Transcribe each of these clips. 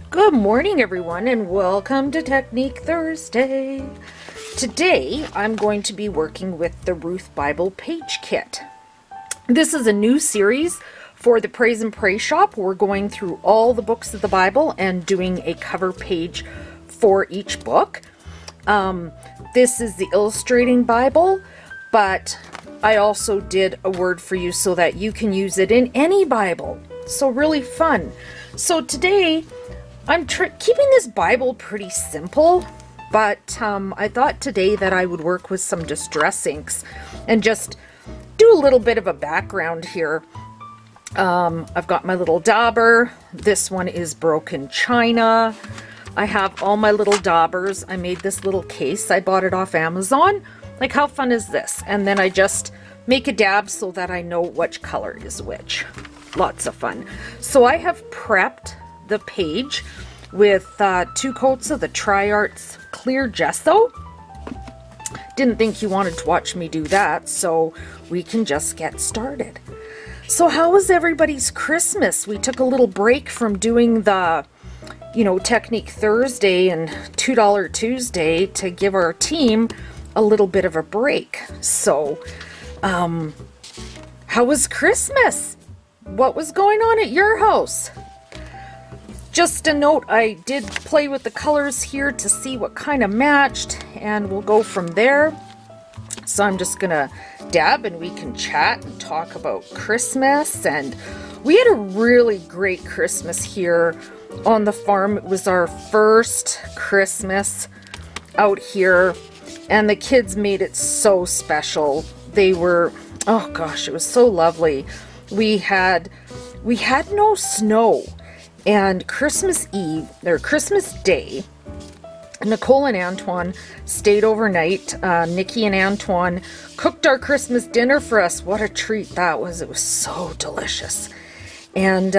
Good morning, everyone, and welcome to Technique Thursday. Today, I'm going to be working with the Ruth Bible Page Kit. This is a new series for the Praise and Pray shop. We're going through all the books of the Bible and doing a cover page for each book. This is the Illustrating Bible, but I also did a word for you so that you can use it in any Bible. So really fun. So today, I'm keeping this Bible pretty simple, but I thought today that I would work with some distress inks and just do a little bit of a background here. I've got my little dauber. This one is broken china. I have all my little daubers. I made this little case. I bought it off Amazon. Like, how fun is this? And then I just make a dab so that I know which color is which. Lots of fun. So I have prepped the page with 2 coats of the Tri-Arts clear gesso. Didn't think you wanted to watch me do that, so we can just get started. So how was everybody's Christmas? We took a little break from doing the, Technique Thursday and $2 Tuesday to give our team a little bit of a break. So, how was Christmas? What was going on at your house? Just a note, I did play with the colors here to see what kind of matched, and we'll go from there. So I'm just gonna dab and we can chat and talk about Christmas. And we had a really great Christmas here on the farm. It was our first Christmas out here, and the kids made it so special. They were, oh gosh, it was so lovely. We had no snow. And Christmas Eve, or Christmas Day, Nicole and Antoine stayed overnight. Nikki and Antoine cooked our Christmas dinner for us. What a treat that was. It was so delicious. And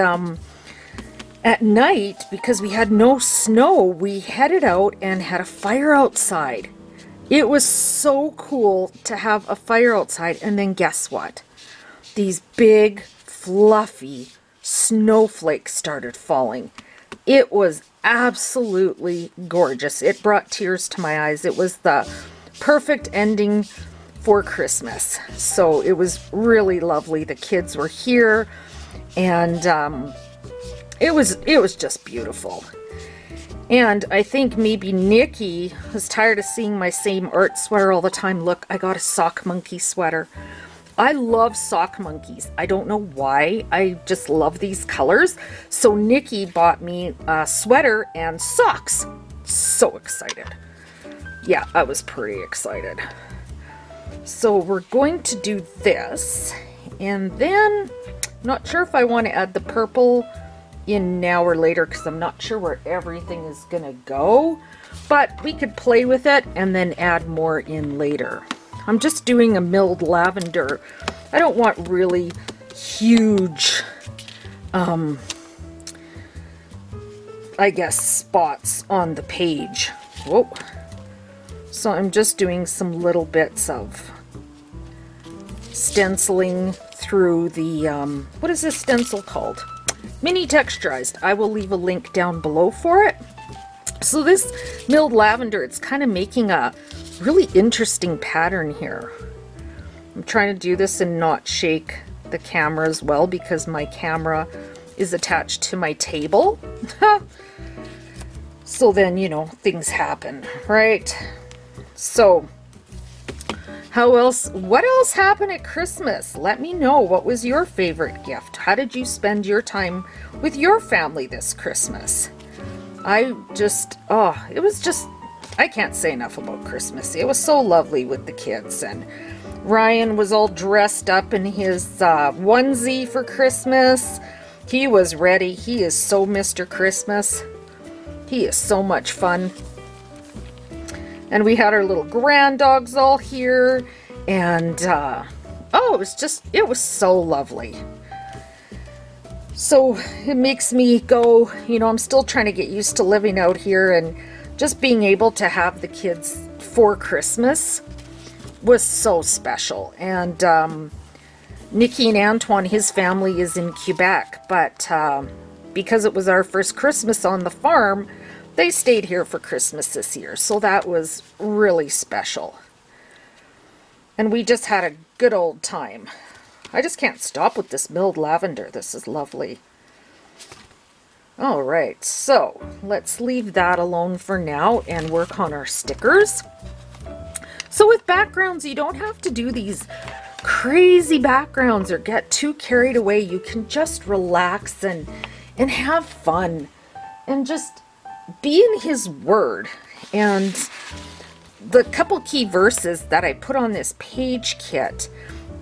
at night, because we had no snow, we headed out and had a fire outside. It was so cool to have a fire outside. And then guess what? These big, fluffy snowflakes started falling. It was absolutely gorgeous. It brought tears to my eyes. It was the perfect ending for Christmas. So it was really lovely. The kids were here, and it was just beautiful. And I think maybe Nikki was tired of seeing my same art sweater all the time. Look, I got a sock monkey sweater. I love sock monkeys. I don't know why. I just love these colors. So Nikki bought me a sweater and socks. So excited. Yeah, I was pretty excited. So we're going to do this. And then, I'm not sure if I want to add the purple in now or later, because I'm not sure where everything is going to go. But we could play with it and then add more in later. I'm just doing a milled lavender. I don't want really huge, I guess, spots on the page. Whoa. So I'm just doing some little bits of stenciling through the, what is this stencil called? Mini Texturized. I will leave a link down below for it. So this milled lavender, it's kind of making a really interesting pattern here. I'm trying to do this and not shake the camera as well, because my camera is attached to my table. So then, things happen, right? So, what else happened at Christmas? Let me know. What was your favorite gift? How did you spend your time with your family this Christmas? It was just, I can't say enough about Christmas. It was so lovely with the kids, and Ryan was all dressed up in his onesie for Christmas. He was ready. He is so Mr. Christmas. He is so much fun. And we had our little grand dogs all here, and it was so lovely. So it makes me go, I'm still trying to get used to living out here, and just being able to have the kids for Christmas was so special. And Nikki and Antoine, his family is in Quebec, but because it was our first Christmas on the farm, they stayed here for Christmas this year. So that was really special. And we just had a good old time. I just can't stop with this milled lavender. This is lovely. All right, so let's leave that alone for now and work on our stickers. So with backgrounds, you don't have to do these crazy backgrounds or get too carried away. You can just relax and have fun and just be in his word. And the couple key verses that I put on this page kit,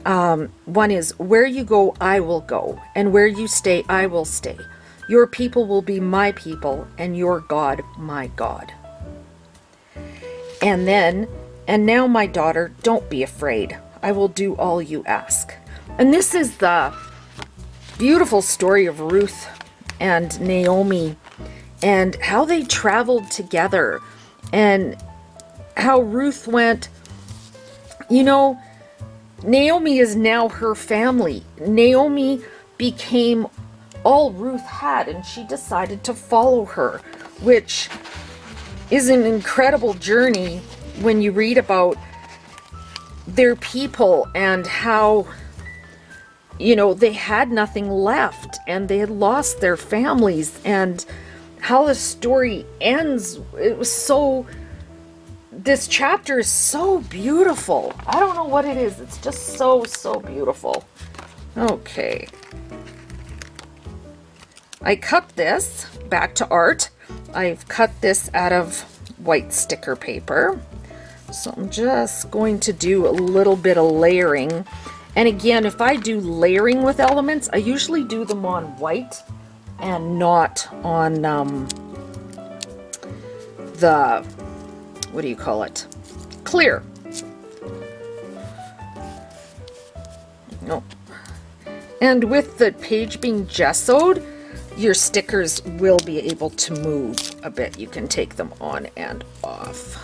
one is, where you go, I will go, and where you stay, I will stay. Your people will be my people, and your God, my God. And then, and now, my daughter, don't be afraid. I will do all you ask. And this is the beautiful story of Ruth and Naomi and how they traveled together and how Ruth went, you know, Naomi is now her family. Naomi became all Ruth had, and she decided to follow her, which is an incredible journey when you read about their people and how, you know, they had nothing left and they had lost their families, and how the story ends. It was so, this chapter is so beautiful. I don't know what it is. It's just so beautiful. Okay. I cut this back to art. I've cut this out of white sticker paper. So I'm just going to do a little bit of layering. And again, if I do layering with elements, I usually do them on white and not on the, what do you call it? Clear. No. And with the page being gessoed, your stickers will be able to move a bit. You can take them on and off.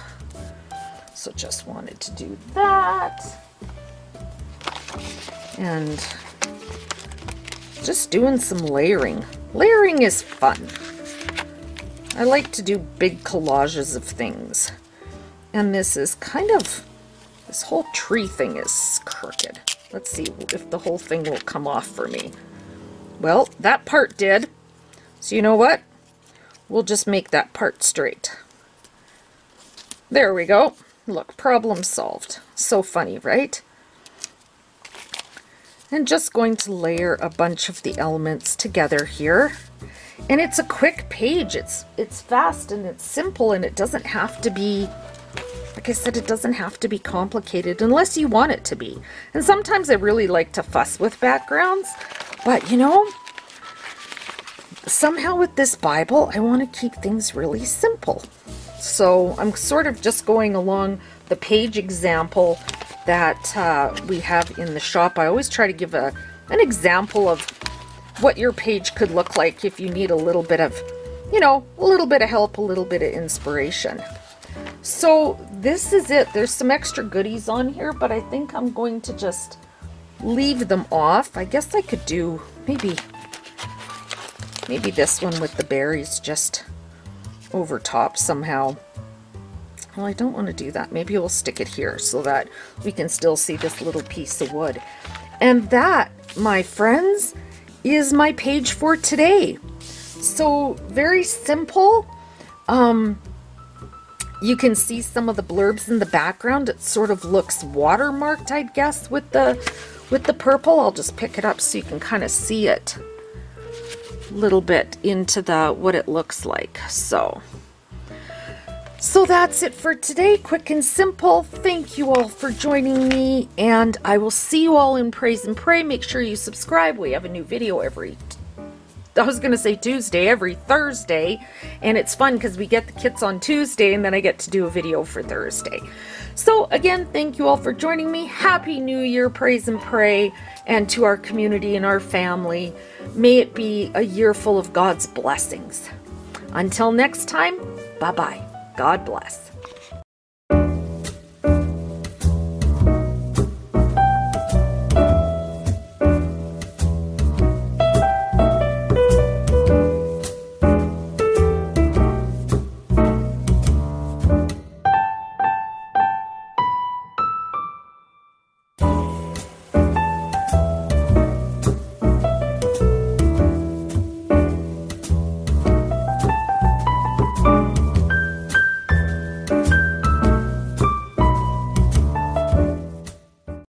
So just wanted to do that. And just doing some layering. Layering is fun. I like to do big collages of things. And this is kind of, this whole tree thing is crooked. Let's see if the whole thing will come off for me. Well, that part did. So you know what? We'll just make that part straight. There we go. Look, problem solved. So funny, right? And just going to layer a bunch of the elements together here. And it's a quick page. It's fast and it's simple, and it doesn't have to be, like I said, it doesn't have to be complicated unless you want it to be. And sometimes I really like to fuss with backgrounds, but you know, somehow with this Bible, I want to keep things really simple. So I'm sort of just going along the page example that we have in the shop. I always try to give an example of what your page could look like if you need a little bit of, you know, a little bit of help, a little bit of inspiration. So this is it. There's some extra goodies on here, but I think I'm going to just leave them off. I guess I could do maybe this one with the berries just over top somehow. Well, I don't want to do that. Maybe we'll stick it here so that we can still see this little piece of wood. And that, my friends, is my page for today. So very simple. You can see some of the blurbs in the background. It sort of looks watermarked, I guess, with the purple. I'll just pick it up so you can kind of see it a little bit into what it looks like. So that's it for today. Quick and simple. Thank you all for joining me, and I will see you all in Praise and Pray. Make sure you subscribe. We have a new video every Tuesday, every Thursday, and it's fun because we get the kits on Tuesday and then I get to do a video for Thursday. So again, thank you all for joining me. Happy New Year, Praise and Pray, and to our community and our family, may it be a year full of God's blessings. Until next time, bye-bye. God bless.